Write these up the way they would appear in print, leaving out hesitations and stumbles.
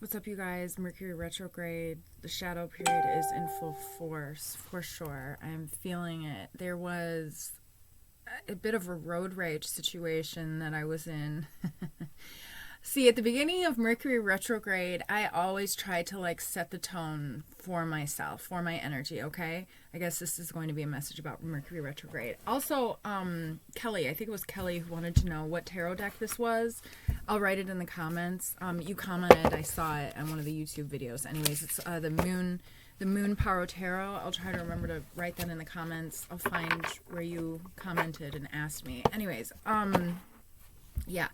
What's up, you guys? Mercury retrograde. The shadow period is in full force, for sure. I'm feeling it. There was a bit of a road rage situation that I was in. See, at the beginning of Mercury retrograde, I always try to set the tone for myself, for my energy, okay? I guess this is going to be a message about Mercury retrograde. Also, Kelly, I think it was Kelly who wanted to know what tarot deck this was. I'll write it in the comments. You commented, I saw it on one of the YouTube videos. Anyways, it's the Moon Power Tarot. I'll try to remember to write that in the comments. I'll find where you commented and asked me. Anyways, yeah.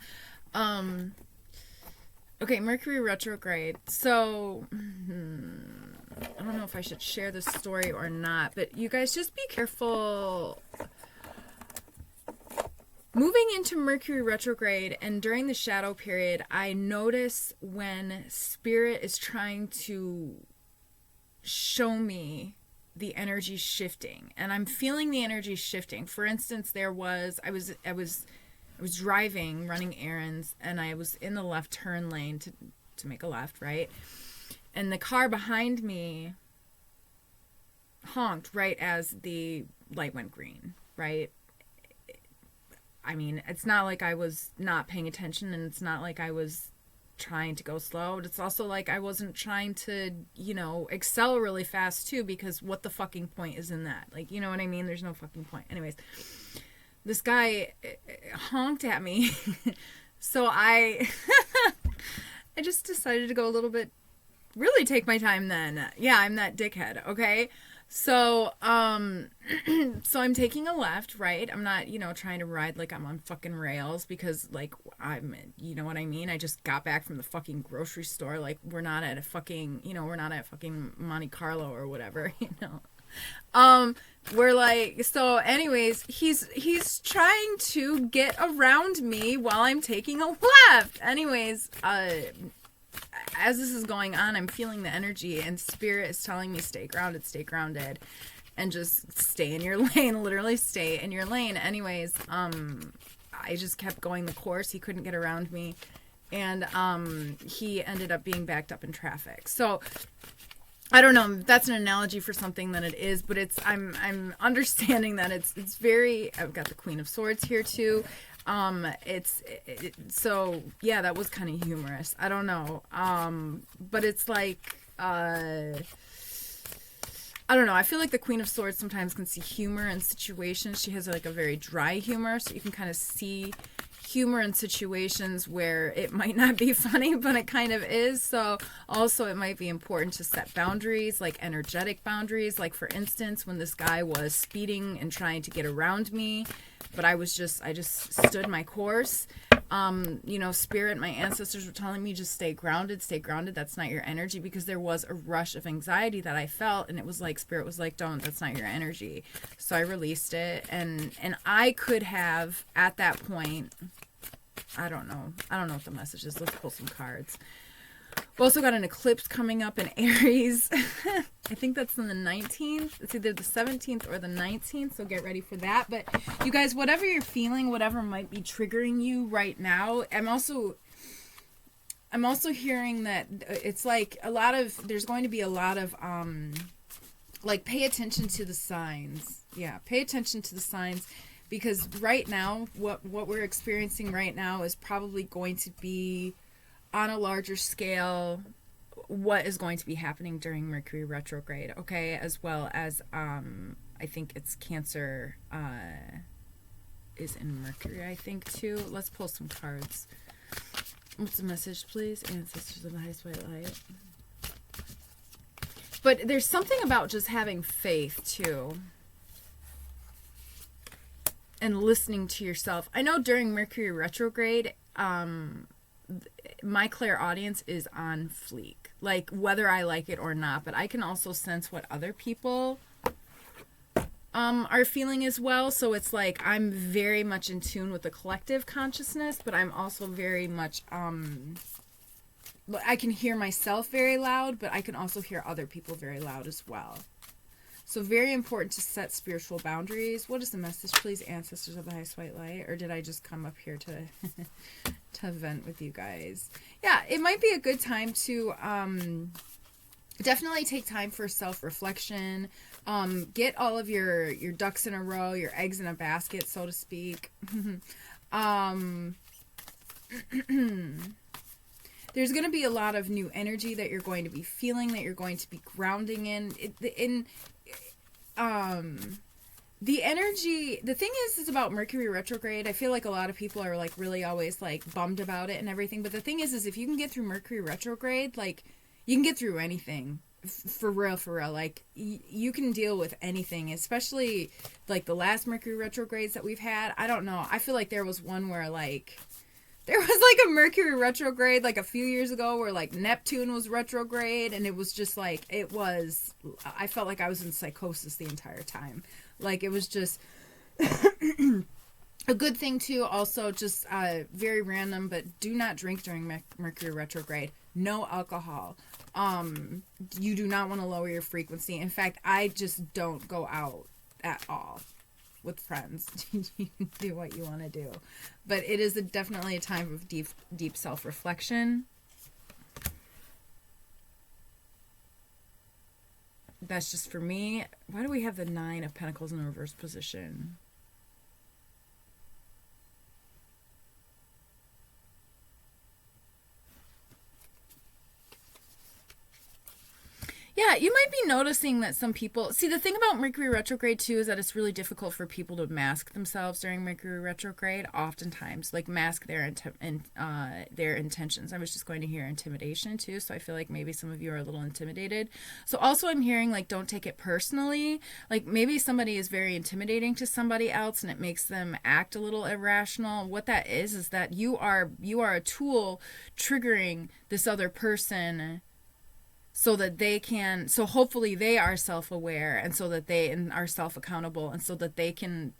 Okay, Mercury retrograde. So, I don't know if I should share this story or not, but you guys just be careful. Moving into Mercury retrograde and during the shadow period, I notice when Spirit is trying to show me the energy shifting, and I'm feeling the energy shifting. For instance, I was driving, running errands, and I was in the left turn lane to make a left, right? And the car behind me honked right as the light went green, right? I mean, it's not like I was not paying attention, and it's not like I was trying to go slow. But it's also like I wasn't trying to, excel really fast too, because what the fucking point is in that? Like, you know what I mean? There's no fucking point. Anyways, this guy honked at me. So I just decided to go a little bit, really take my time then. Yeah, I'm that dickhead, okay? So, so I'm taking a left, right? I'm not, trying to ride like I'm on fucking rails because, you know what I mean? I just got back from the fucking grocery store. Like, we're not at fucking Monte Carlo or whatever, So anyways, he's trying to get around me while I'm taking a left. Anyways, as this is going on, I'm feeling the energy, and Spirit is telling me stay grounded, and just stay in your lane, literally stay in your lane. Anyways, I just kept going the course. He couldn't get around me, and he ended up being backed up in traffic. So I don't know if that's an analogy for something that it is, but I'm understanding that it's very, I've got the Queen of Swords here too. So yeah, that was kind of humorous. I don't know. But it's like, I don't know. I feel like the Queen of Swords sometimes can see humor in situations. She has like a very dry humor, so you can kind of see humor in situations where it might not be funny, but it kind of is. So also it might be important to set boundaries, like energetic boundaries. Like for instance, when this guy was speeding and trying to get around me, but I just stood my course. Spirit, my ancestors were telling me just stay grounded. That's not your energy, because there was a rush of anxiety that I felt, and it was like Spirit was like, don't, that's not your energy. So I released it, and I could have at that point, I don't know what the message is. Let's pull some cards. We also got an eclipse coming up in Aries. I think that's on the 19th. It's either the 17th or the 19th, so get ready for that. But you guys, whatever you're feeling, whatever might be triggering you right now, I'm also hearing that it's like there's going to be a lot of pay attention to the signs. Yeah, pay attention to the signs, because right now what we're experiencing right now is probably going to be on a larger scale what is going to be happening during Mercury retrograde, okay? As well as I think it's Cancer is in Mercury, I think, too. Let's pull some cards. What's the message, please? Ancestors of the highest white light. But there's something about just having faith, too, and listening to yourself. I know during Mercury retrograde, my clairaudience is on fleek, like whether I like it or not, but I can also sense what other people are feeling as well. So it's like I'm very much in tune with the collective consciousness, but I'm also very much I can hear myself very loud, but I can also hear other people very loud as well. So very important to set spiritual boundaries. What is the message, please, ancestors of the highest white light? Or did I just come up here to to vent with you guys? Yeah, it might be a good time to definitely take time for self-reflection. Get all of your ducks in a row, your eggs in a basket, so to speak. There's going to be a lot of new energy that you're going to be feeling, that you're going to be grounding in. The energy, the thing is about Mercury retrograde. I feel like a lot of people are like really always like bummed about it and everything. But the thing is if you can get through Mercury retrograde, like you can get through anything. For real. Like you can deal with anything, especially like the last Mercury retrogrades that we've had. I don't know. I feel like there was one where like there was like a Mercury retrograde like a few years ago where like Neptune was retrograde, and it was just like, I felt like I was in psychosis the entire time. Like it was just a good thing too. Also just very random, but do not drink during Mercury retrograde. No alcohol. You do not want to lower your frequency. In fact, I just don't go out at all with friends. You can do what you want to do, but it is definitely a time of deep self-reflection. That's just for me. Why do we have the 9 of Pentacles in reverse position? Yeah, you might be noticing that some people... See, the thing about Mercury retrograde, too, is that it's really difficult for people to mask themselves during Mercury retrograde, oftentimes. Like, mask their intentions. I was just going to hear intimidation, too, so I feel like maybe some of you are a little intimidated. So, also, I'm hearing, like, don't take it personally. Like, maybe somebody is very intimidating to somebody else, and it makes them act a little irrational. What that is that you are a tool triggering this other person... so that they can, so hopefully they are self-aware, and so that they are self-accountable, and so that they can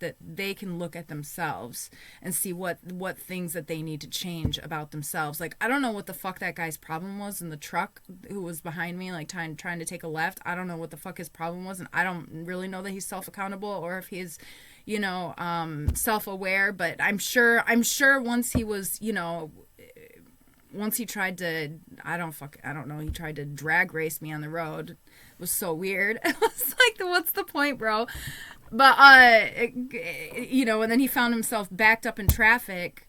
look at themselves and see what things that they need to change about themselves. Like, I don't know what the fuck that guy's problem was in the truck who was behind me, like trying to take a left. I don't know what the fuck his problem was, and I don't really know that he's self-accountable or if he's, self-aware. But I'm sure once he was, once he tried to, I don't know, he tried to drag race me on the road. It was so weird. It was like, what's the point, bro? But, and then he found himself backed up in traffic.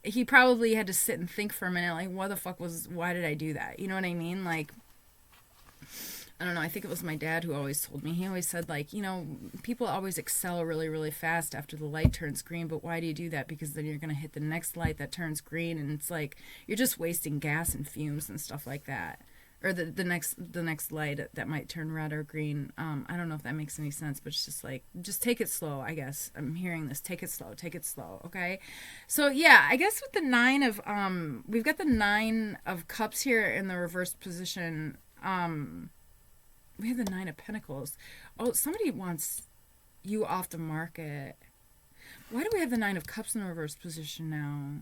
He probably had to sit and think for a minute, like, why did I do that? You know what I mean? Like, I don't know. I think it was my dad who always told me. He always said, like, people always excel really, really fast after the light turns green. But why do you do that? Because then you're going to hit the next light that turns green. And it's like, you're just wasting gas and fumes and stuff like that. Or the next light that might turn red or green. I don't know if that makes any sense. But it's just like, just take it slow, I guess. I'm hearing this. Take it slow. Okay? So, yeah, I guess with the 9 of... we've got the 9 of Cups here in the reverse position. We have the 9 of Pentacles. Oh, somebody wants you off the market. Why do we have the 9 of Cups in the reverse position now?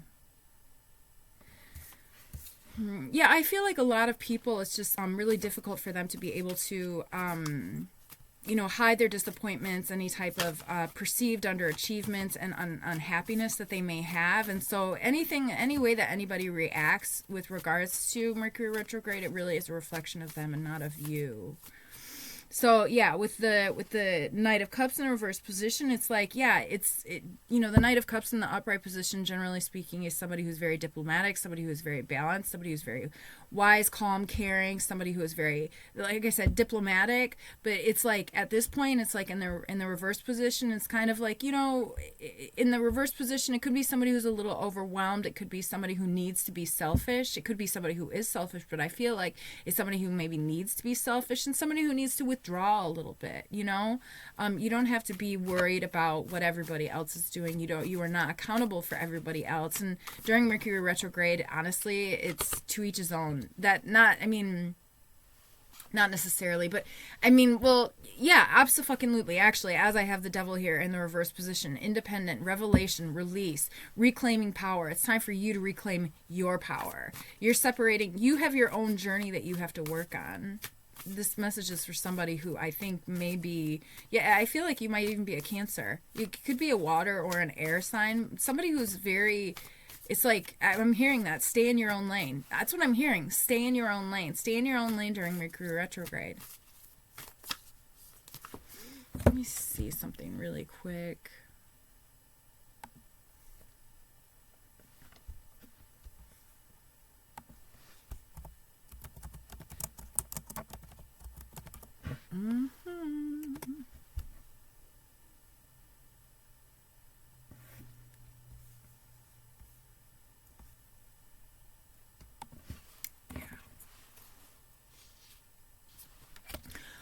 Yeah, I feel like a lot of people, it's just really difficult for them to be able to, hide their disappointments, any type of perceived underachievements and unhappiness that they may have. And so any way that anybody reacts with regards to Mercury retrograde, it really is a reflection of them and not of you. So, yeah, with the Knight of Cups in a reverse position, it's like, yeah, the Knight of Cups in the upright position, generally speaking, is somebody who's very diplomatic, somebody who is very balanced, somebody who's very wise, calm, caring, somebody who is very, like I said, diplomatic. But it's like, at this point, it's like in the reverse position, it's kind of like, in the reverse position, it could be somebody who's a little overwhelmed. It could be somebody who needs to be selfish. It could be somebody who is selfish, but I feel like it's somebody who maybe needs to be selfish and somebody who needs to withdraw a little bit, you don't have to be worried about what everybody else is doing. You are not accountable for everybody else. And during Mercury retrograde, honestly, it's to each his own. Not necessarily, but well, yeah, absolutely. Actually, as I have the Devil here in the reverse position, independent, revelation, release, reclaiming power. It's time for you to reclaim your power. You're separating. You have your own journey that you have to work on. this message is for somebody who I think maybe, yeah, I feel like you might even be a Cancer. You could be a water or an air sign. Somebody who's very, it's like, I'm hearing that. Stay in your own lane. That's what I'm hearing. Stay in your own lane. Stay in your own lane during Mercury retrograde. Let me see something really quick.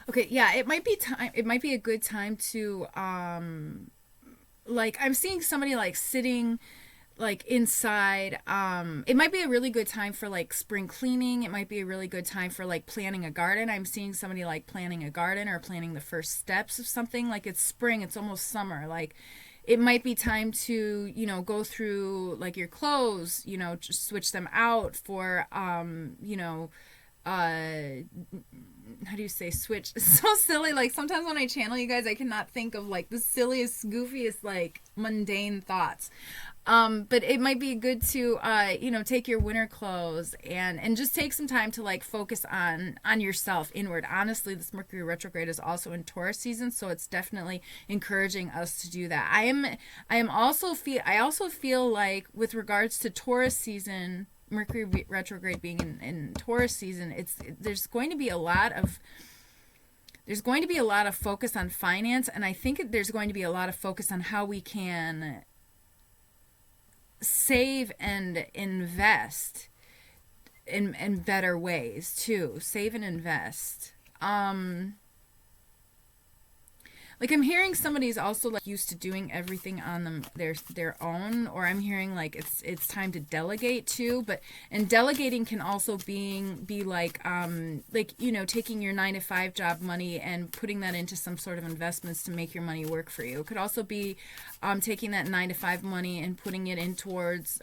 Okay, yeah, it might be time. It might be a good time to, like, I'm seeing somebody like sitting, like inside. It might be a really good time for like spring cleaning. It might be a really good time for like planting a garden. I'm seeing somebody like planting a garden or planting the first steps of something. Like it's spring. It's almost summer. Like it might be time to, you know, go through like your clothes. You know, just switch them out for, you know, how do you say switch? It's so silly. Like sometimes when I channel you guys, I cannot think of like the silliest, goofiest, like mundane thoughts. But it might be good to, you know, take your winter clothes and just take some time to like focus on yourself inward. Honestly, this Mercury retrograde is also in Taurus season, so it's definitely encouraging us to do that. I also feel like with regards to Taurus season, Mercury retrograde being in Taurus season, there's going to be a lot of focus on finance, and I think there's going to be a lot of focus on how we can save and invest in better ways too. Save and invest. Like I'm hearing somebody's also like used to doing everything on their own, or I'm hearing like it's time to delegate too. And delegating can also be like you know, taking your 9-to-5 job money and putting that into some sort of investments to make your money work for you. It could also be taking that 9-to-5 money and putting it in towards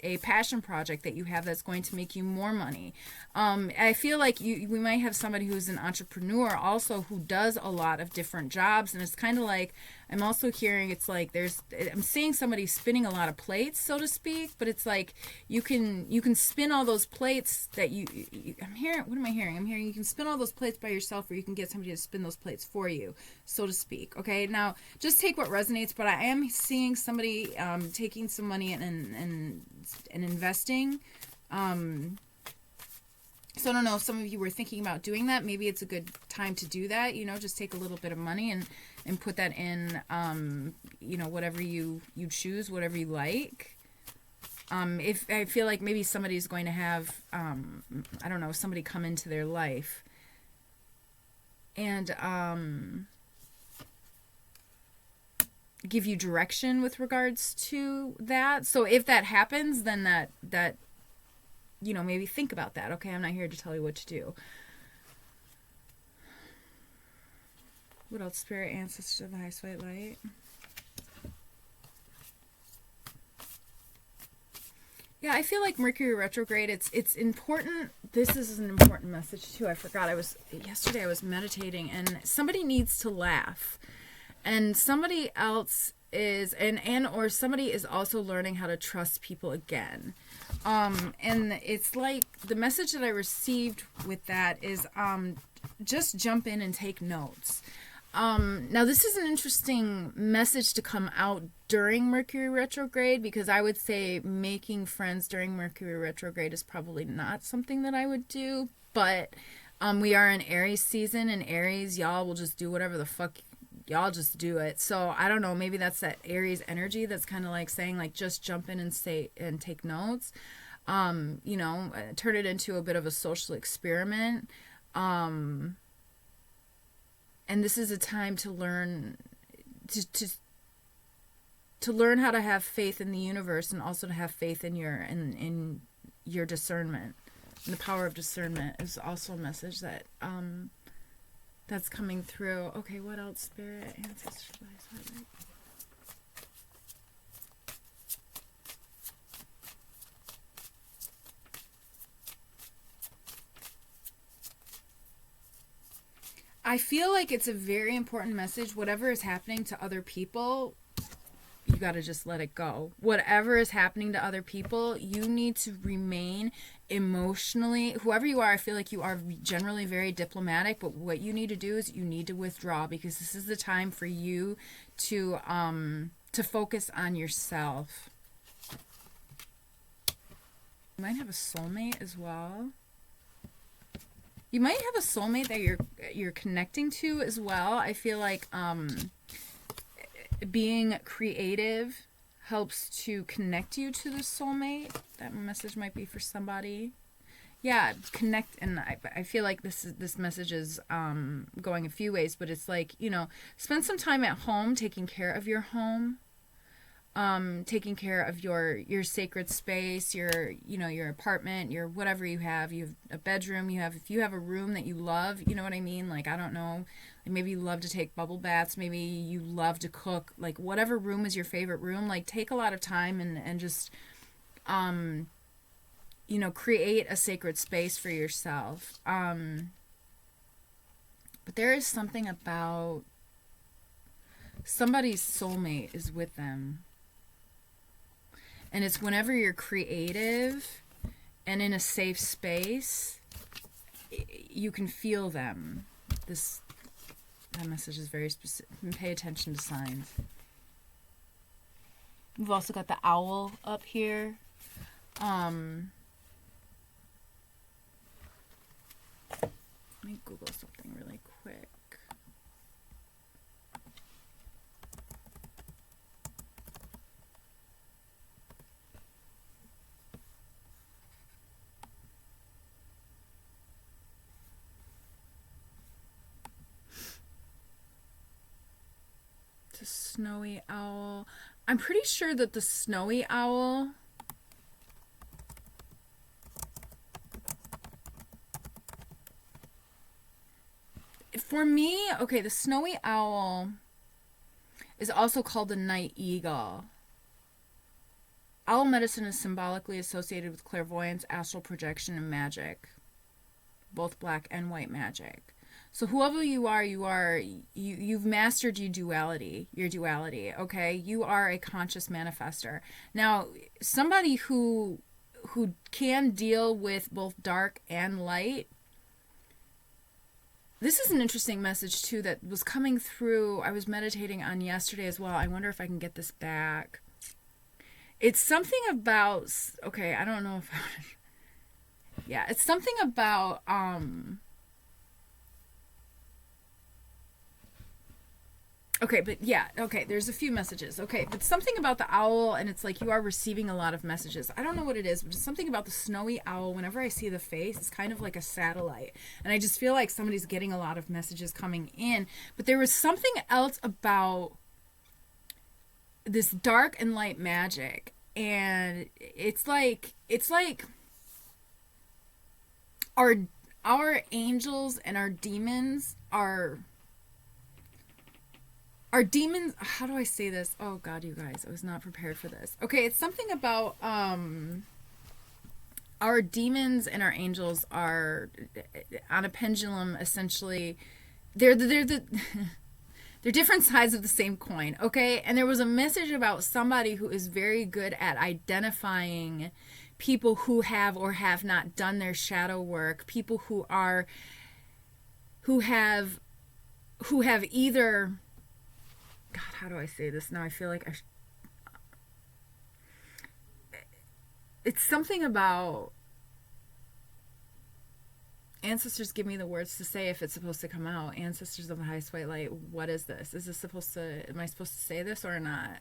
a passion project that you have that's going to make you more money. I feel like we might have somebody who's an entrepreneur also who does a lot of different jobs, and it's kind of like I'm also hearing it's like I'm seeing somebody spinning a lot of plates, so to speak, but it's like you can spin all those plates that I'm hearing. What am I hearing? I'm hearing you can spin all those plates by yourself, or you can get somebody to spin those plates for you, so to speak. Okay, now just take what resonates, but I am seeing somebody taking some money and investing. So I don't know if some of you were thinking about doing that. Maybe it's a good time to do that. You know, just take a little bit of money and put that in, you know, whatever you choose, whatever you like. If I feel like maybe somebody's going to have, I don't know, somebody come into their life and give you direction with regards to that. So if that happens, then that you know, maybe think about that. Okay, I'm not here to tell you what to do. What else? Spirit, ancestor, the highest white light. Yeah, I feel like Mercury retrograde, it's important. This is an important message too. I forgot. Yesterday I was meditating and somebody needs to laugh. And somebody else is or somebody is also learning how to trust people again. And it's like the message that I received with that is just jump in and take notes. Now this is an interesting message to come out during Mercury retrograde, because I would say making friends during Mercury retrograde is probably not something that I would do, but we are in Aries season, and Aries, y'all will just do whatever the fuck y'all just do it. So I don't know, maybe that's that Aries energy that's kind of like saying like just jump in and say and take notes. You know, turn it into a bit of a social experiment. And this is a time to learn to learn how to have faith in the universe, and also to have faith in your discernment. And the power of discernment is also a message that that's coming through. Okay, what else? Spirit, ancestors, light. I feel like it's a very important message. Whatever is happening to other people, you got to just let it go. Whatever is happening to other people, you need to remain emotionally, whoever you are. I feel like you are generally very diplomatic, but what you need to do is you need to withdraw, because this is the time for you to focus on yourself. You might have a soulmate as well. You might have a soulmate that you're connecting to as well. I feel like being creative helps to connect you to the soulmate. That message might be for somebody. Yeah, connect. And I feel like this message is going a few ways, but it's like, you know, spend some time at home taking care of your home. Taking care of your sacred space, your apartment, your whatever you have a bedroom, if you have a room that you love, you know what I mean? Like, I don't know, like maybe you love to take bubble baths, maybe you love to cook, like whatever room is your favorite room, like take a lot of time and just, create a sacred space for yourself. But there is something about somebody's soulmate is with them. And it's whenever you're creative and in a safe space, you can feel them. That message is very specific. Pay attention to signs. We've also got the owl up here. Let me Google something really quick. The snowy owl. I'm pretty sure that the snowy owl for me, okay, the snowy owl is also called the night eagle. Owl medicine is symbolically associated with clairvoyance, astral projection, and magic, both black and white magic. So whoever you are, you've mastered your duality, okay? You are a conscious manifester. Now, somebody who can deal with both dark and light, this is an interesting message too that was coming through. I was meditating on yesterday as well. I wonder if I can get this back. It's something about, okay, I don't know if yeah, it's something about okay, but yeah, okay, there's a few messages. Okay, but something about the owl, and it's like you are receiving a lot of messages. I don't know what it is, but it's something about the snowy owl. Whenever I see the face, it's kind of like a satellite. And I just feel like somebody's getting a lot of messages coming in. But there was something else about this dark and light magic. And it's like our angels and our demons are... Our demons, how do I say this? Oh God, you guys, I was not prepared for this. Okay, it's something about our demons and our angels are on a pendulum. Essentially, they're different sides of the same coin. Okay, and there was a message about somebody who is very good at identifying people who have or have not done their shadow work. People who have either... God, how do I say this now? I feel like it's something about... Ancestors, give me the words to say if it's supposed to come out. Ancestors of the highest white light, what is this? Is this supposed to... Am I supposed to say this or not?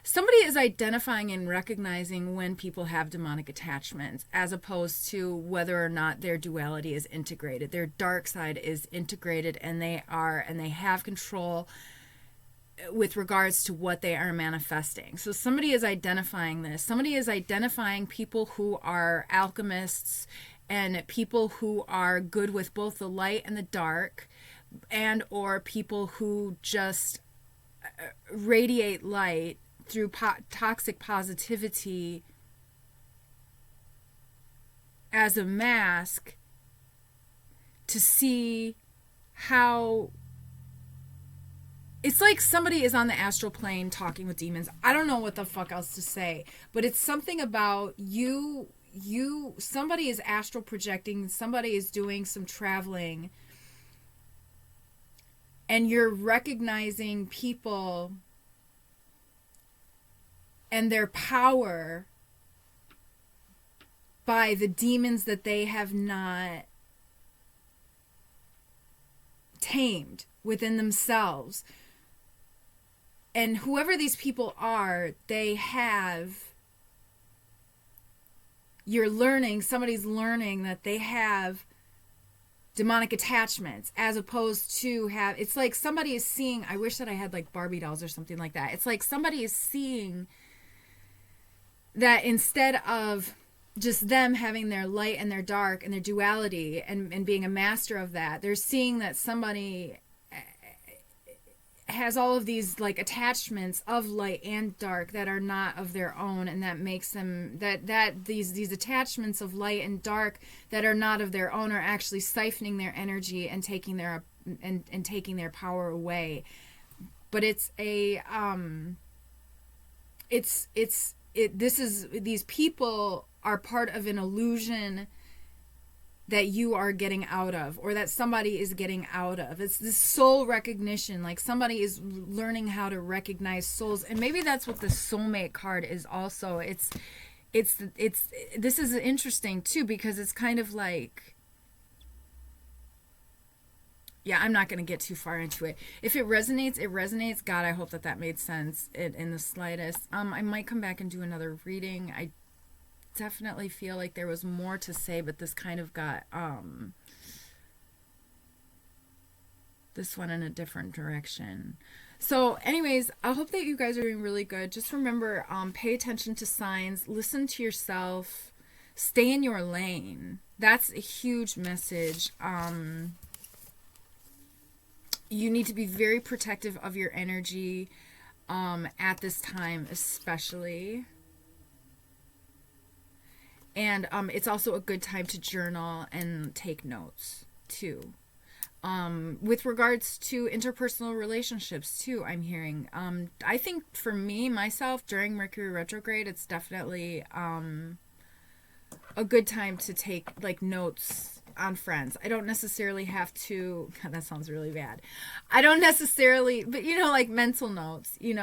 Somebody is identifying and recognizing when people have demonic attachments, as opposed to whether or not their duality is integrated. Their dark side is integrated, and they have control with regards to what they are manifesting. So somebody is identifying this. Somebody is identifying people who are alchemists and people who are good with both the light and the dark, and or people who just radiate light through toxic positivity as a mask to see how it's like somebody is on the astral plane talking with demons. I don't know what the fuck else to say, but it's something about somebody is astral projecting, somebody is doing some traveling, and you're recognizing people and their power by the demons that they have not tamed within themselves. And whoever these people are, somebody's learning that they have demonic attachments, as opposed to it's like somebody is seeing, I wish that I had like Barbie dolls or something like that. It's like somebody is seeing that instead of just them having their light and their dark and their duality and being a master of that, they're seeing that somebody has all of these like attachments of light and dark that are not of their own, and that makes them these attachments of light and dark that are not of their own are actually siphoning their energy and taking their taking their power away. But these people are part of an illusion that you are getting out of, or that somebody is getting out of. It's this soul recognition, like somebody is learning how to recognize souls. And maybe that's what the soulmate card is also. This is interesting too, because it's kind of like, yeah, I'm not going to get too far into it. If it resonates, it resonates. God, I hope that made sense in the slightest. I might come back and do another reading. I definitely feel like there was more to say, but this kind of got this one in a different direction. So anyways, I hope that you guys are doing really good. Just remember, pay attention to signs, listen to yourself, stay in your lane. That's a huge message. You need to be very protective of your energy at this time, especially. And it's also a good time to journal and take notes, too. With regards to interpersonal relationships, too, I'm hearing. I think for me, myself, during Mercury retrograde, it's definitely a good time to take, like, notes on friends. I don't necessarily have to... God, that sounds really bad. I don't necessarily... But, like, mental notes, You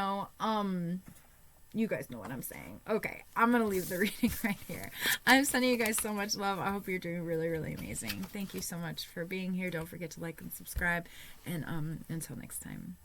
guys know what I'm saying. Okay, I'm going to leave the reading right here. I'm sending you guys so much love. I hope you're doing really, really amazing. Thank you so much for being here. Don't forget to like and subscribe. And until next time.